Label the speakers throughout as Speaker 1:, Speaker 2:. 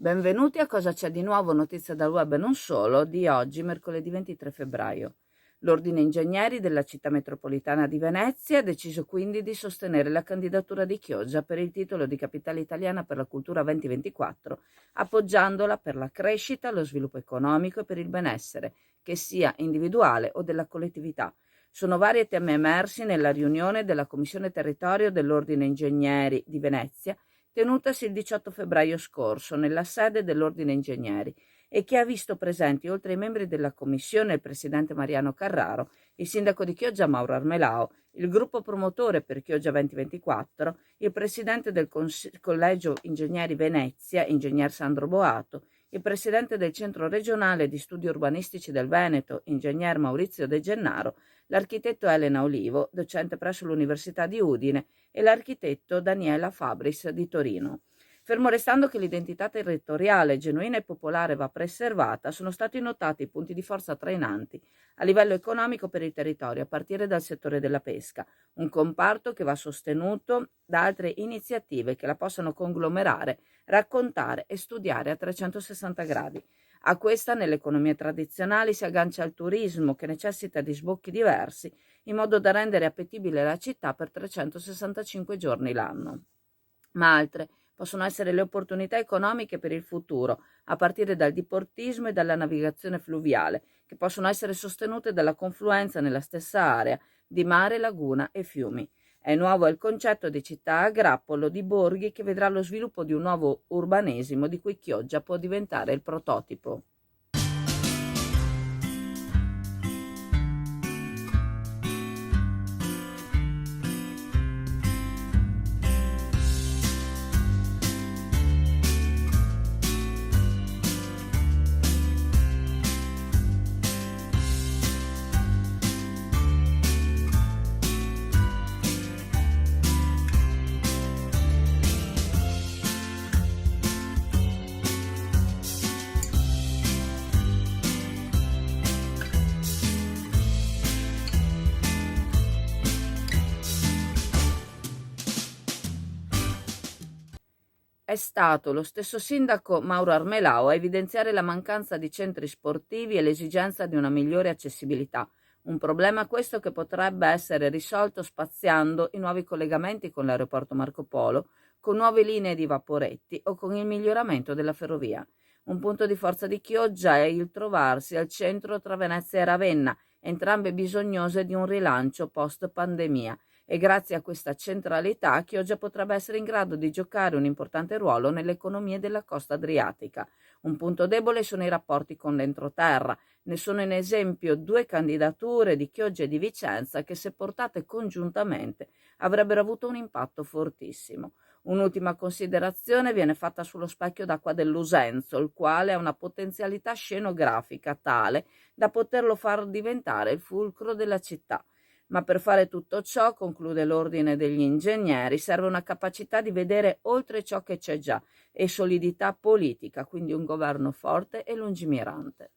Speaker 1: Benvenuti a Cosa c'è di nuovo, notizie dal web e non solo, di oggi, mercoledì 23 febbraio. L'Ordine Ingegneri della Città Metropolitana di Venezia ha deciso quindi di sostenere la candidatura di Chioggia per il titolo di Capitale Italiana per la Cultura 2024, appoggiandola per la crescita, lo sviluppo economico e per il benessere, che sia individuale o della collettività. Sono vari temi emersi nella riunione della Commissione Territorio dell'Ordine Ingegneri di Venezia, tenutasi il 18 febbraio scorso nella sede dell'Ordine Ingegneri e che ha visto presenti, oltre ai membri della Commissione, il presidente Mariano Carraro, il sindaco di Chioggia Mauro Armelao, il gruppo promotore per Chioggia 2024, il presidente del Collegio Ingegneri Venezia, ingegner Sandro Boato, il presidente del Centro Regionale di Studi Urbanistici del Veneto, ingegner Maurizio De Gennaro, l'architetto Elena Olivo, docente presso l'Università di Udine, e l'architetto Daniela Fabris di Torino. Fermo restando che l'identità territoriale genuina e popolare va preservata, sono stati notati punti di forza trainanti a livello economico per il territorio, a partire dal settore della pesca, un comparto che va sostenuto da altre iniziative che la possano conglomerare, raccontare e studiare a 360 gradi. A questa, nelle economie tradizionali, si aggancia il turismo, che necessita di sbocchi diversi, in modo da rendere appetibile la città per 365 giorni l'anno. Ma altre possono essere le opportunità economiche per il futuro, a partire dal diportismo e dalla navigazione fluviale, che possono essere sostenute dalla confluenza nella stessa area di mare, laguna e fiumi. È nuovo il concetto di città a grappolo di borghi che vedrà lo sviluppo di un nuovo urbanesimo di cui Chioggia può diventare il prototipo. È stato lo stesso sindaco Mauro Armelao a evidenziare la mancanza di centri sportivi e l'esigenza di una migliore accessibilità, un problema questo che potrebbe essere risolto spaziando i nuovi collegamenti con l'aeroporto Marco Polo, con nuove linee di vaporetti o con il miglioramento della ferrovia. Un punto di forza di Chioggia è il trovarsi al centro tra Venezia e Ravenna, entrambe bisognose di un rilancio post-pandemia, e grazie a questa centralità Chioggia potrebbe essere in grado di giocare un importante ruolo nelle economie della costa adriatica. Un punto debole sono i rapporti con l'entroterra. Ne sono in esempio due candidature di Chioggia e di Vicenza che, se portate congiuntamente, avrebbero avuto un impatto fortissimo. Un'ultima considerazione viene fatta sullo specchio d'acqua dell'Usenzo, il quale ha una potenzialità scenografica tale da poterlo far diventare il fulcro della città. Ma per fare tutto ciò, conclude l'Ordine degli Ingegneri, serve una capacità di vedere oltre ciò che c'è già e solidità politica, quindi un governo forte e lungimirante.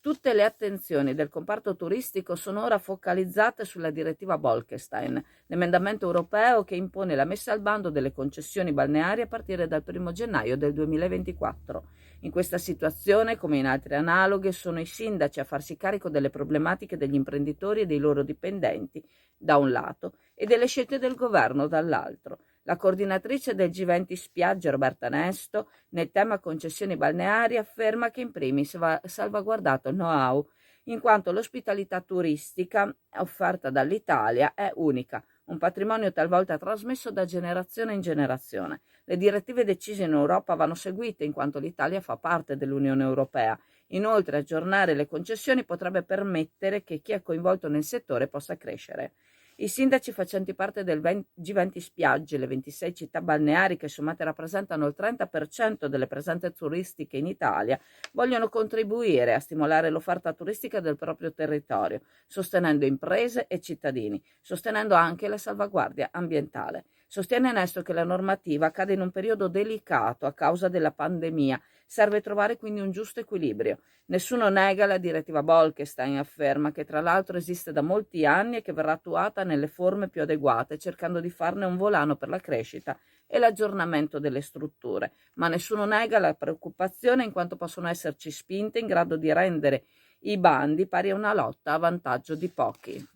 Speaker 1: Tutte le attenzioni del comparto turistico sono ora focalizzate sulla direttiva Bolkestein, l'emendamento europeo che impone la messa al bando delle concessioni balneari a partire dal 1 gennaio del 2024. In questa situazione, come in altre analoghe, sono i sindaci a farsi carico delle problematiche degli imprenditori e dei loro dipendenti, da un lato, e delle scelte del governo, dall'altro. La coordinatrice del G20 Spiagge, Roberta Nesto, nel tema concessioni balneari, afferma che in primis va salvaguardato il know-how, in quanto l'ospitalità turistica offerta dall'Italia è unica, un patrimonio talvolta trasmesso da generazione in generazione. Le direttive decise in Europa vanno seguite in quanto l'Italia fa parte dell'Unione Europea. Inoltre, aggiornare le concessioni potrebbe permettere che chi è coinvolto nel settore possa crescere. I sindaci facenti parte del G20 Spiagge, le 26 città balneari che sommate rappresentano il 30% delle presenze turistiche in Italia, vogliono contribuire a stimolare l'offerta turistica del proprio territorio, sostenendo imprese e cittadini, sostenendo anche la salvaguardia ambientale. Sostiene Nesto che la normativa cade in un periodo delicato a causa della pandemia. Serve trovare quindi un giusto equilibrio. Nessuno nega la direttiva Bolkestein, afferma che tra l'altro esiste da molti anni e che verrà attuata nelle forme più adeguate, cercando di farne un volano per la crescita e l'aggiornamento delle strutture. Ma nessuno nega la preoccupazione in quanto possono esserci spinte in grado di rendere i bandi pari a una lotta a vantaggio di pochi.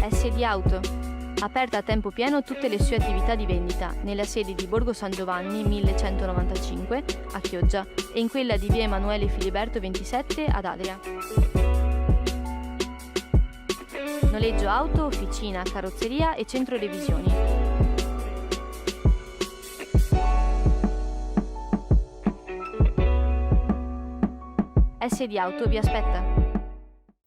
Speaker 2: SD Auto. Aperta a tempo pieno tutte le sue attività di vendita nella sede di Borgo San Giovanni 1195 a Chioggia e in quella di via Emanuele Filiberto 27 ad Adria. Noleggio auto, officina, carrozzeria e centro revisioni. SD Auto vi aspetta.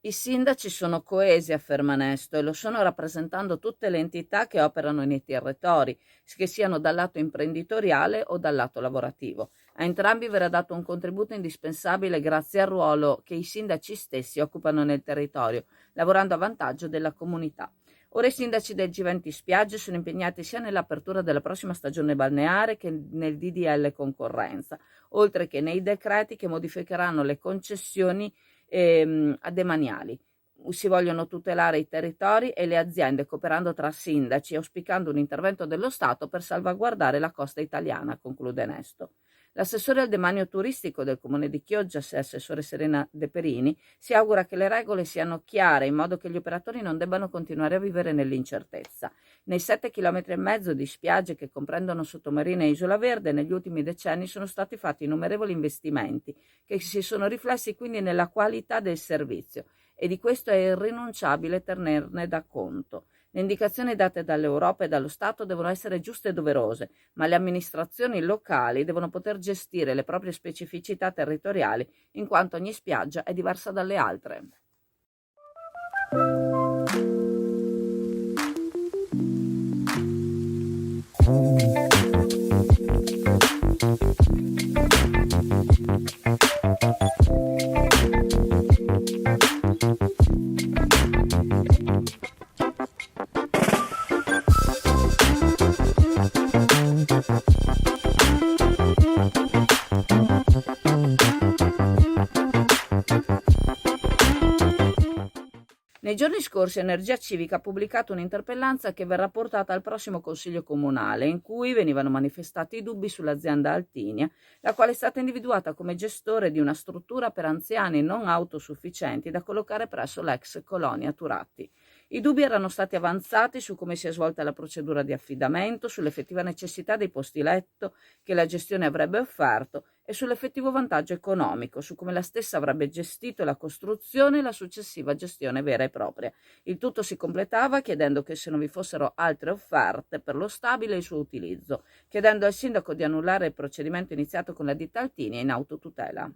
Speaker 1: I sindaci sono coesi, afferma Nesto, e lo sono rappresentando tutte le entità che operano nei territori, che siano dal lato imprenditoriale o dal lato lavorativo. A entrambi verrà dato un contributo indispensabile grazie al ruolo che i sindaci stessi occupano nel territorio, lavorando a vantaggio della comunità. Ora i sindaci del G20 Spiagge sono impegnati sia nell'apertura della prossima stagione balneare che nel DDL concorrenza, oltre che nei decreti che modificheranno le concessioni demaniali. Si vogliono tutelare i territori e le aziende cooperando tra sindaci, auspicando un intervento dello Stato per salvaguardare la costa italiana, conclude Nesto. L'assessore al demanio turistico del comune di Chioggia, assessore Serena De Perini, si augura che le regole siano chiare in modo che gli operatori non debbano continuare a vivere nell'incertezza. Nei 7,5 km di spiagge che comprendono Sottomarina e Isola Verde, negli ultimi decenni sono stati fatti innumerevoli investimenti che si sono riflessi quindi nella qualità del servizio e di questo è irrinunciabile tenerne da conto. Le indicazioni date dall'Europa e dallo Stato devono essere giuste e doverose, ma le amministrazioni locali devono poter gestire le proprie specificità territoriali, in quanto ogni spiaggia è diversa dalle altre. Nei giorni scorsi Energia Civica ha pubblicato un'interpellanza che verrà portata al prossimo Consiglio Comunale, in cui venivano manifestati dubbi sull'azienda Altinia, la quale è stata individuata come gestore di una struttura per anziani non autosufficienti da collocare presso l'ex colonia Turatti. I dubbi erano stati avanzati su come si è svolta la procedura di affidamento, sull'effettiva necessità dei posti letto che la gestione avrebbe offerto e sull'effettivo vantaggio economico, su come la stessa avrebbe gestito la costruzione e la successiva gestione vera e propria. Il tutto si completava chiedendo che se non vi fossero altre offerte per lo stabile e il suo utilizzo, chiedendo al sindaco di annullare il procedimento iniziato con la ditta Altinia in autotutela.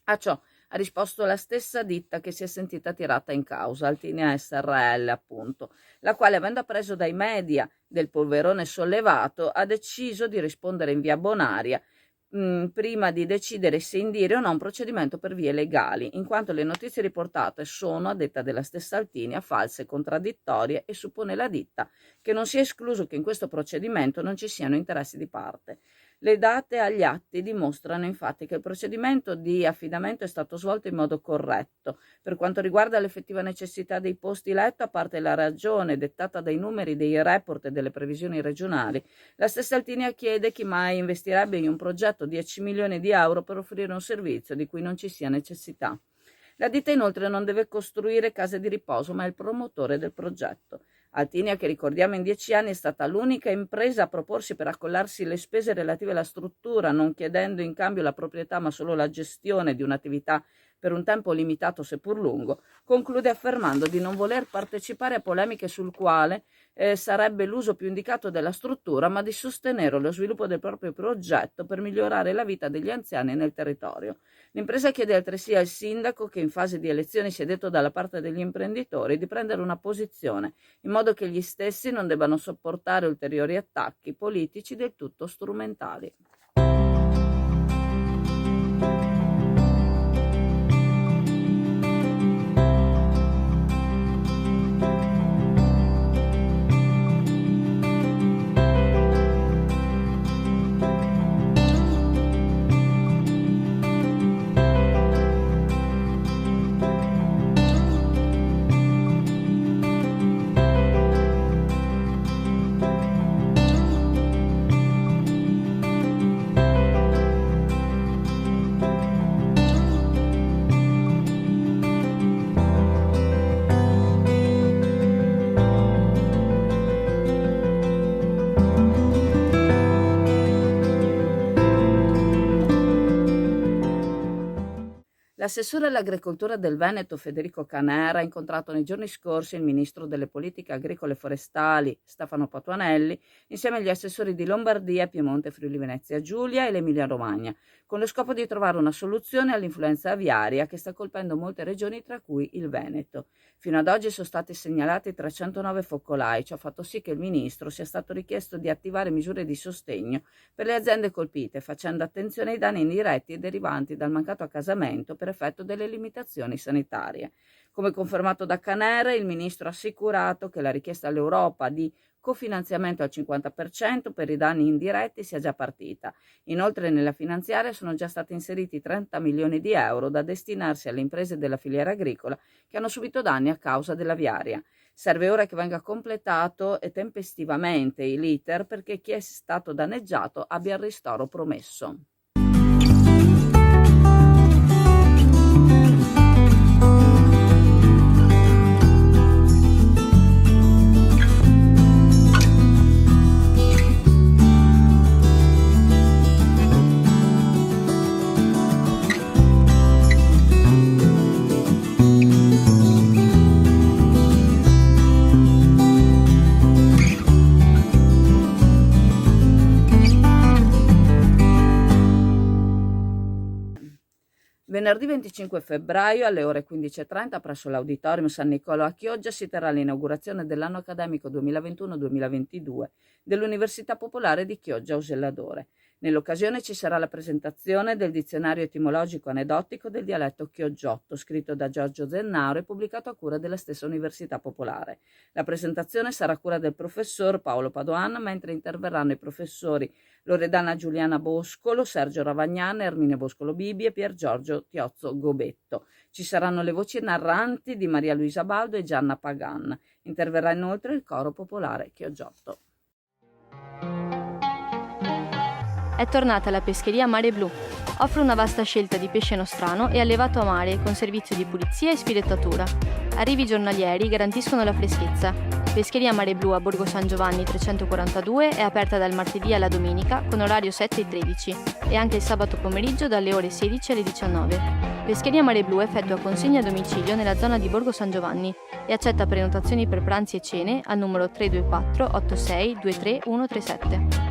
Speaker 1: A ciò ha risposto la stessa ditta che si è sentita tirata in causa, Altinia SRL appunto, la quale, avendo appreso dai media del polverone sollevato, ha deciso di rispondere in via bonaria prima di decidere se indire o no un procedimento per vie legali, in quanto le notizie riportate sono, a detta della stessa Altinia, false e contraddittorie, e suppone la ditta che non sia escluso che in questo procedimento non ci siano interessi di parte. Le date agli atti dimostrano infatti che il procedimento di affidamento è stato svolto in modo corretto. Per quanto riguarda l'effettiva necessità dei posti letto, a parte la ragione dettata dai numeri dei report e delle previsioni regionali, la stessa Altinia chiede chi mai investirebbe in un progetto 10 milioni di euro per offrire un servizio di cui non ci sia necessità. La ditta inoltre non deve costruire case di riposo, ma è il promotore del progetto. Altinia, che ricordiamo in 10 anni è stata l'unica impresa a proporsi per accollarsi le spese relative alla struttura, non chiedendo in cambio la proprietà ma solo la gestione di un'attività per un tempo limitato seppur lungo, conclude affermando di non voler partecipare a polemiche sul quale sarebbe l'uso più indicato della struttura, ma di sostenere lo sviluppo del proprio progetto per migliorare la vita degli anziani nel territorio. L'impresa chiede altresì al sindaco, che in fase di elezioni si è detto dalla parte degli imprenditori, di prendere una posizione, in modo che gli stessi non debbano sopportare ulteriori attacchi politici del tutto strumentali. L'assessore all'agricoltura del Veneto Federico Canera ha incontrato nei giorni scorsi il ministro delle politiche agricole e forestali Stefano Patuanelli insieme agli assessori di Lombardia, Piemonte, Friuli Venezia Giulia e l'Emilia Romagna, con lo scopo di trovare una soluzione all'influenza aviaria che sta colpendo molte regioni, tra cui il Veneto. Fino ad oggi sono stati segnalati 309 focolai, ciò ha fatto sì che il ministro sia stato richiesto di attivare misure di sostegno per le aziende colpite, facendo attenzione ai danni indiretti e derivanti dal mancato accasamento per effetto delle limitazioni sanitarie. Come confermato da Canera, il ministro ha assicurato che la richiesta all'Europa di cofinanziamento al 50% per i danni indiretti sia già partita. Inoltre nella finanziaria sono già stati inseriti 30 milioni di euro da destinarsi alle imprese della filiera agricola che hanno subito danni a causa dell'aviaria. Serve ora che venga completato e tempestivamente l'iter perché chi è stato danneggiato abbia il ristoro promesso. Venerdì 25 febbraio alle ore 15:30 presso l'Auditorium San Nicolò a Chioggia si terrà l'inaugurazione dell'anno accademico 2021-2022 dell'Università Popolare di Chioggia Uselladore. Nell'occasione ci sarà la presentazione del dizionario etimologico aneddotico del dialetto chioggiotto, scritto da Giorgio Zennaro e pubblicato a cura della stessa Università Popolare. La presentazione sarà a cura del professor Paolo Padoan, mentre interverranno i professori Loredana Giuliana Boscolo, Sergio Ravagnana, Ermine Boscolo Bibi e Pier Giorgio Tiozzo Gobetto. Ci saranno le voci narranti di Maria Luisa Baldo e Gianna Pagan. Interverrà inoltre il coro popolare Chioggiotto.
Speaker 2: È tornata la pescheria Mare Blu. Offre una vasta scelta di pesce nostrano e allevato a mare con servizio di pulizia e spilettatura. Arrivi giornalieri garantiscono la freschezza. Pescheria Mare Blu a Borgo San Giovanni 342 è aperta dal martedì alla domenica con orario 7 e 13 e anche il sabato pomeriggio dalle ore 16 alle 19. Pescheria Mare Blu effettua consegne a domicilio nella zona di Borgo San Giovanni e accetta prenotazioni per pranzi e cene al numero 324 86 23 137.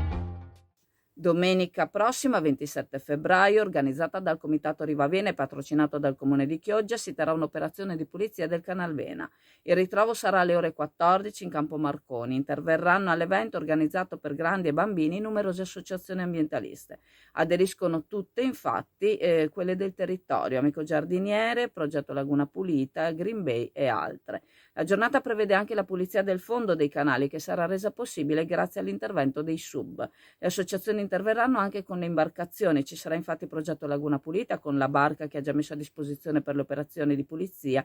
Speaker 1: Domenica prossima, 27 febbraio, organizzata dal Comitato Rivavena e patrocinato dal Comune di Chioggia, si terrà un'operazione di pulizia del Canal Vena. Il ritrovo sarà alle ore 14 in Campo Marconi. Interverranno all'evento organizzato per grandi e bambini numerose associazioni ambientaliste. Aderiscono tutte, infatti, quelle del territorio, Amico Giardiniere, Progetto Laguna Pulita, Green Bay e altre. La giornata prevede anche la pulizia del fondo dei canali, che sarà resa possibile grazie all'intervento dei SUB. Le associazioni interverranno anche con le imbarcazioni. Ci sarà infatti il progetto Laguna Pulita con la barca che ha già messo a disposizione per le operazioni di pulizia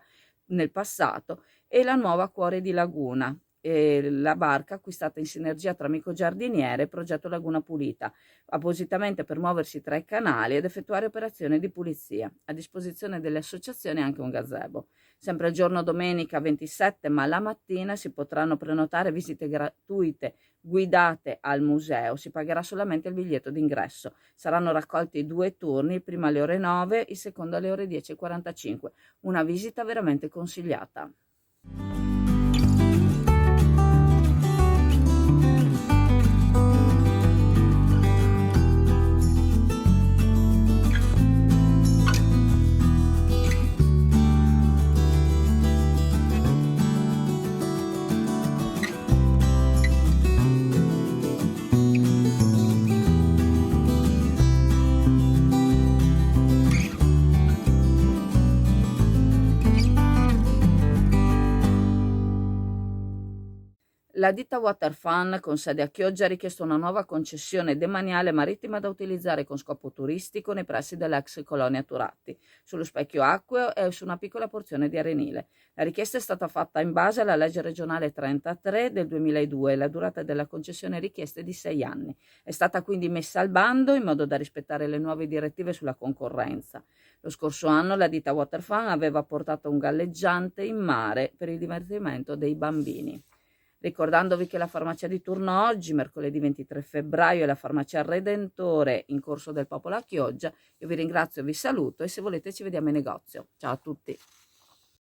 Speaker 1: nel passato e la nuova Cuore di Laguna, la barca acquistata in sinergia tra Amico Giardiniere e Progetto Laguna Pulita, appositamente per muoversi tra i canali ed effettuare operazioni di pulizia. A disposizione delle associazioni anche un gazebo. Sempre il giorno domenica 27, ma la mattina, si potranno prenotare visite gratuite guidate al museo. Si pagherà solamente il biglietto d'ingresso. Saranno raccolti 2 turni, il primo alle ore 9, il secondo alle ore 10:45. Una visita veramente consigliata. La ditta Waterfun, con sede a Chioggia, ha richiesto una nuova concessione demaniale marittima da utilizzare con scopo turistico nei pressi dell'ex colonia Turatti, sullo specchio acqueo e su una piccola porzione di arenile. La richiesta è stata fatta in base alla legge regionale 33 del 2002 e la durata della concessione richiesta è di 6 anni. È stata quindi messa al bando in modo da rispettare le nuove direttive sulla concorrenza. Lo scorso anno la ditta Waterfun aveva portato un galleggiante in mare per il divertimento dei bambini. Ricordandovi che la farmacia di turno oggi, mercoledì 23 febbraio, è la farmacia Redentore in Corso del Popolo a Chioggia. Io vi ringrazio, vi saluto e se volete ci vediamo in negozio. Ciao a tutti.